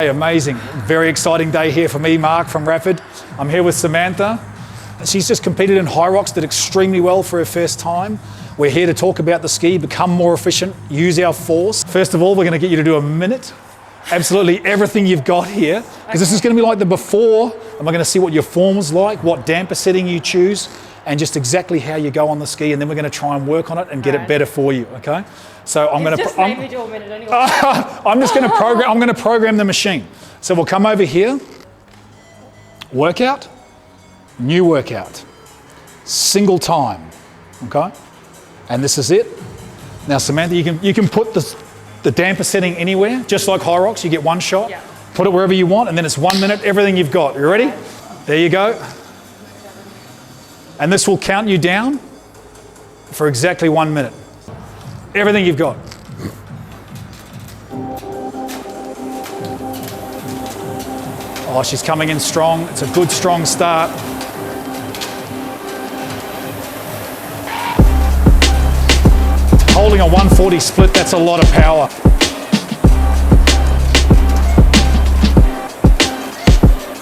Hey, amazing. Very exciting day here for me, Mark from Rapid. I'm here with Samantha. She's just competed in Hyrox, did extremely well for her first time. We're here to talk about the ski, become more efficient, use our force. First of all, we're going to get you to do a minute. Absolutely everything you've got here, because this is going to be like the before, and we're going to see what your form's like, what damper setting you choose, and just exactly how you go on the ski, and then we're going to try and work on it and get it better for you, okay? So I'm going to just made me do a minute anyway. I'm just going to program. I'm going to program the machine. So we'll come over here. Workout, new workout, single time, okay? And this is it. Now, Samantha, you can put the damper setting anywhere, just like Hyrox. You get one shot. Yeah. Put it wherever you want, and then it's 1 minute. Everything you've got. You ready? There you go. And this will count you down for exactly 1 minute. Everything you've got. Oh, she's coming in strong. It's a good, strong start. Holding a 140 split, that's a lot of power.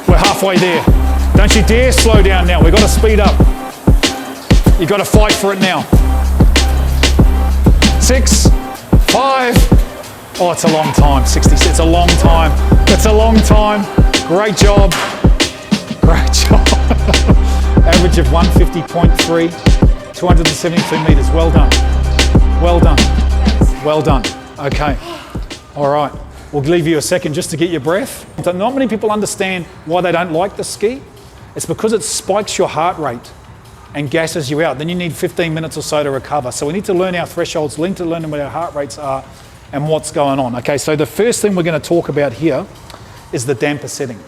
We're halfway there. Don't you dare slow down now. We've got to speed up. You've got to fight for it now. 6, 5. Oh, it's a long time. 66. It's a long time. It's a long time. Great job. Great job. Average of 150.3, 272 meters. Well done. Well done. Well done. Okay. All right. We'll leave you a second just to get your breath. Not many people understand why they don't like the ski. It's because it spikes your heart rate and gasses you out. Then you need 15 minutes or so to recover. So we need to learn our thresholds, need to learn what our heart rates are and what's going on. Okay, so the first thing we're going to talk about here is the damper setting.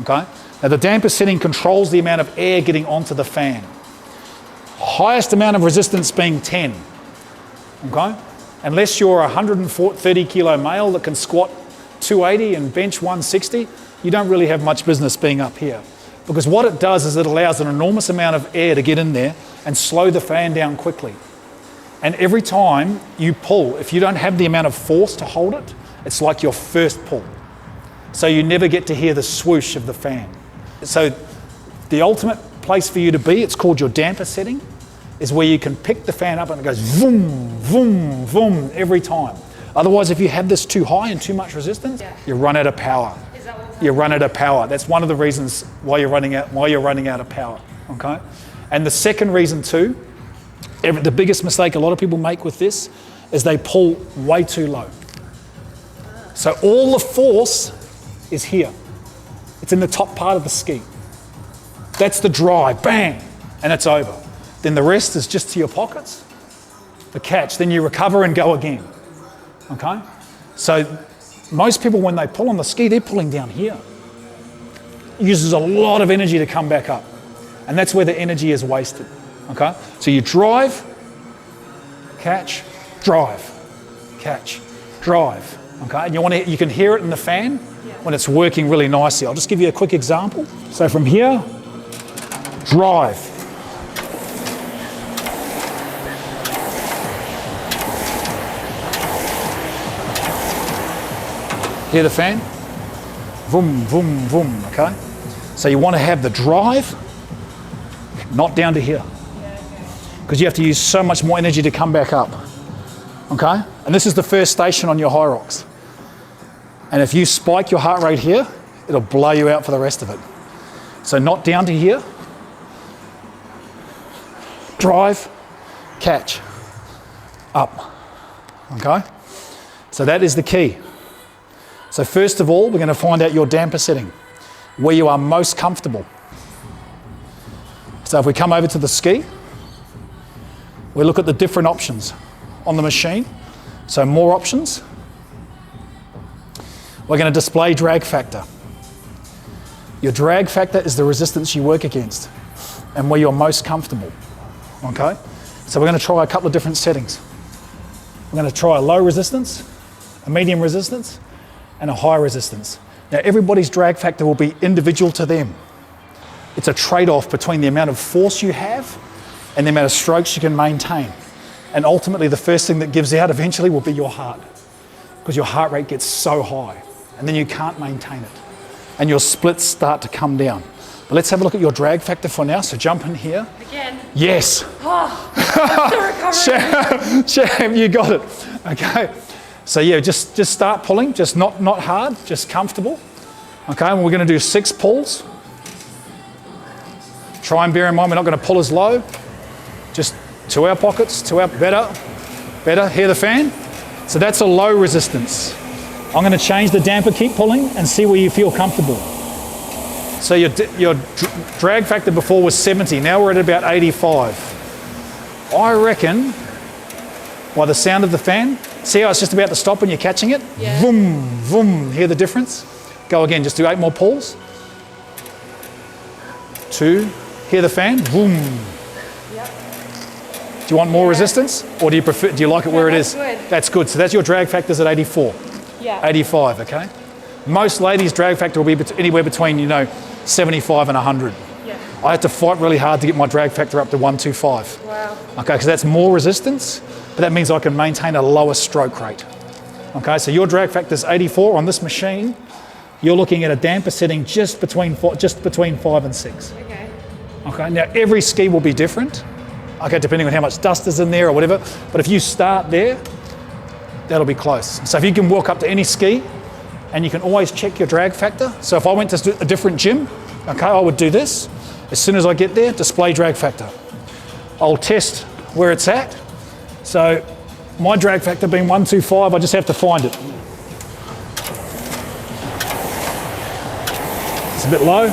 Okay, now the damper setting controls the amount of air getting onto the fan. Highest amount of resistance being 10. Okay, unless you're a 130 kilo male that can squat 280 and bench 160, you don't really have much business being up here. Because what it does is it allows an enormous amount of air to get in there and slow the fan down quickly. And every time you pull, if you don't have the amount of force to hold it, it's like your first pull. So you never get to hear the swoosh of the fan. So the ultimate place for you to be, it's called your damper setting, is where you can pick the fan up and it goes vroom, vroom, vroom every time. Otherwise, if you have this too high and too much resistance, you run out of power. You run out of power. That's one of the reasons why you're running out of power. Okay? And the second reason too, the biggest mistake a lot of people make with this is they pull way too low. So all the force is here. It's in the top part of the ski. That's the drive, bang, and it's over. Then the rest is just to your pockets, the catch. Then you recover and go again. Okay? So most people, when they pull on the ski, they're pulling down here. It uses a lot of energy to come back up. And that's where the energy is wasted. Okay? So you drive, catch, drive, catch, drive. Okay? And you can hear it in the fan when it's working really nicely. I'll just give you a quick example. So from here, drive. Hear the fan? Vroom, vroom, vroom, okay? So you want to have the drive, not down to here. Because you have to use so much more energy to come back up, okay? And this is the first station on your Hyrox. And if you spike your heart rate here, it'll blow you out for the rest of it. So not down to here. Drive, catch, up, okay? So that is the key. So first of all, we're going to find out your damper setting, where you are most comfortable. So if we come over to the ski, we look at the different options on the machine. So more options. We're going to display drag factor. Your drag factor is the resistance you work against and where you're most comfortable. Okay? So we're going to try a couple of different settings. We're going to try a low resistance, a medium resistance, and a high resistance. Now everybody's drag factor will be individual to them. It's a trade-off between the amount of force you have and the amount of strokes you can maintain. And ultimately the first thing that gives out eventually will be your heart, because your heart rate gets so high. and then you can't maintain it. And your splits start to come down. But let's have a look at your drag factor for now. So jump in here. Again? Yes. Oh, I'm still recovering. Sham, you got it. Okay. So yeah, just start pulling, just not hard, just comfortable. Okay, and we're gonna do 6 pulls. Try and bear in mind, we're not gonna pull as low. Just 2 hour pockets, 2 hour, better, hear the fan? So that's a low resistance. I'm gonna change the damper, keep pulling and see where you feel comfortable. So your drag factor before was 70, now we're at about 85. I reckon, by the sound of the fan, see how it's just about to stop when you're catching it? Yeah. Vroom, vroom, hear the difference? Go again, just do 8 more pulls. 2, hear the fan? Vroom. Yep. Do you want more resistance, or do you like it where it is? Good. That's good. So that's your drag factors at 84. Yeah. 85, okay? Most ladies' drag factor will be anywhere between, 75 and 100. Yeah. I had to fight really hard to get my drag factor up to 125. Wow. Okay, because that's more resistance, but that means I can maintain a lower stroke rate. Okay, so your drag factor is 84 on this machine. You're looking at a damper setting just between 5 and 6. Okay. Okay, now every ski will be different. Okay, depending on how much dust is in there or whatever. But if you start there, that'll be close. So if you can walk up to any ski, and you can always check your drag factor. So if I went to a different gym, okay, I would do this. As soon as I get there, display drag factor. I'll test where it's at. So my drag factor being 125, I just have to find it. It's a bit low.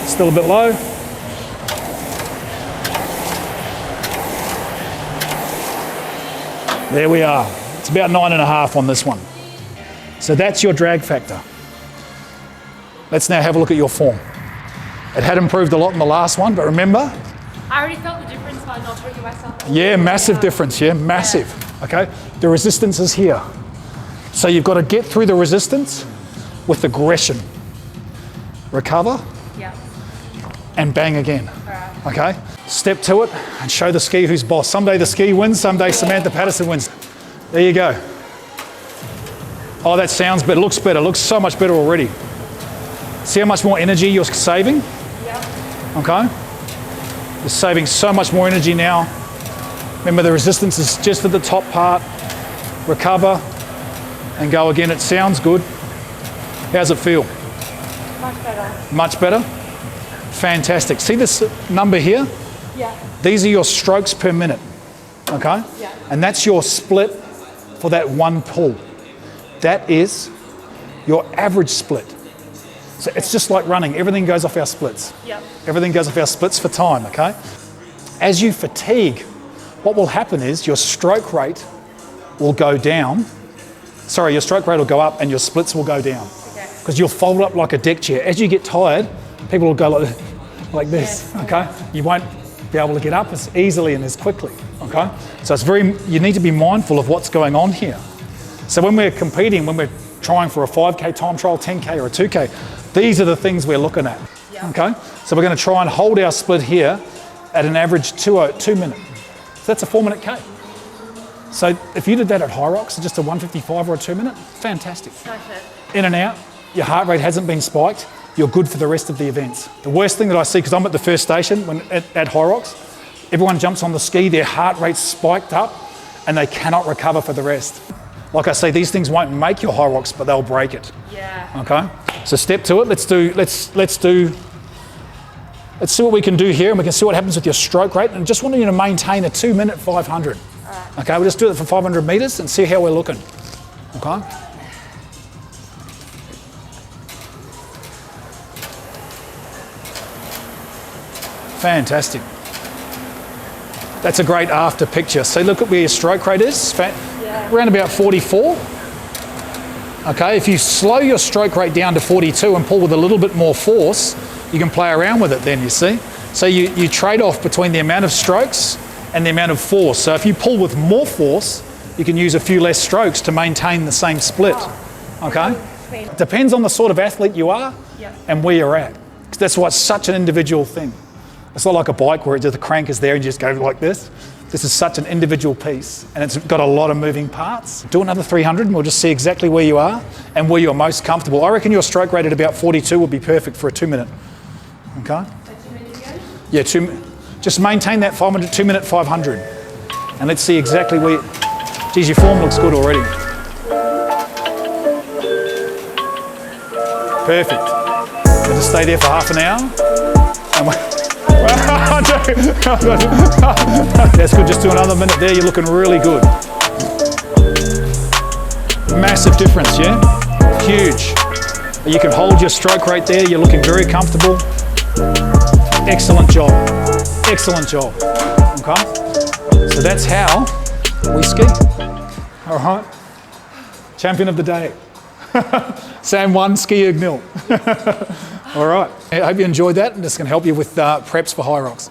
Still a bit low. There we are. It's about 9.5 on this one. So that's your drag factor. Let's now have a look at your form. It had improved a lot in the last one, but remember? I already felt the difference by not putting myself on. Yeah, massive difference, yeah, massive. Yeah. Okay, the resistance is here. So you've got to get through the resistance with aggression. Recover. Yeah. And bang again. Right. Okay? Step to it and show the ski who's boss. Someday the ski wins, someday Samantha Patterson wins. There you go. Oh, that sounds better, looks better, looks so much better already. See how much more energy you're saving? Yeah. Okay? You're saving so much more energy now. Remember, the resistance is just at the top part. Recover and go again. It sounds good. How's it feel? Much better. Much better? Fantastic. See this number here? Yeah. These are your strokes per minute, okay? Yeah. And that's your split for that one pull. That is your average split. So it's just like running. Everything goes off our splits. Yeah. Everything goes off our splits for time, okay? As you fatigue, what will happen is your stroke rate will go down. Sorry, your stroke rate will go up and your splits will go down. Okay. Because you'll fold up like a deck chair. As you get tired, people will go like this, Yes. okay? You won't be able to get up as easily and as quickly, okay? So you need to be mindful of what's going on here. So when we're competing, when we're trying for a 5K time trial, 10K or a 2K, these are the things we're looking at, okay? So we're gonna try and hold our split here at an average 2 minute. So that's a 4-minute K. So if you did that at Hyrox, just a 155 or a 2 minute, fantastic. In and out, your heart rate hasn't been spiked, you're good for the rest of the events. The worst thing that I see, because I'm at the first station at Hyrox, everyone jumps on the ski, their heart rate's spiked up, and they cannot recover for the rest. Like I say, these things won't make your Hyrox, but they'll break it. Yeah. Okay? So step to it. Let's see what we can do here, and we can see what happens with your stroke rate. And just want you to maintain a 2 minute 500. All right. Okay, we'll just do it for 500 meters and see how we're looking. Okay? Fantastic. That's a great after picture. See, look at where your stroke rate is. Around about 44. Okay, if you slow your stroke rate down to 42 and pull with a little bit more force, you can play around with it then, you see. So you trade off between the amount of strokes and the amount of force. So if you pull with more force, you can use a few less strokes to maintain the same split. Okay? It depends on the sort of athlete you are and where you're at. That's why it's such an individual thing. It's not like a bike where the crank is there and you just go like this. This is such an individual piece and it's got a lot of moving parts. Do another 300 and we'll just see exactly where you are and where you're most comfortable. I reckon your stroke rate at about 42 would be perfect for a 2 minute. Okay? Yeah, just maintain that 2 minute 500. And let's see exactly where, geez, your form looks good already. Perfect. We'll just stay there for half an hour. That's good, just do another minute there, you're looking really good. Massive difference, yeah? Huge. You can hold your stroke rate there, you're looking very comfortable. Excellent job, excellent job, okay? So that's how we ski, all right? Champion of the day. Sam won, Ski Erg 0. All right, I hope you enjoyed that and this can help you with preps for Hyrox.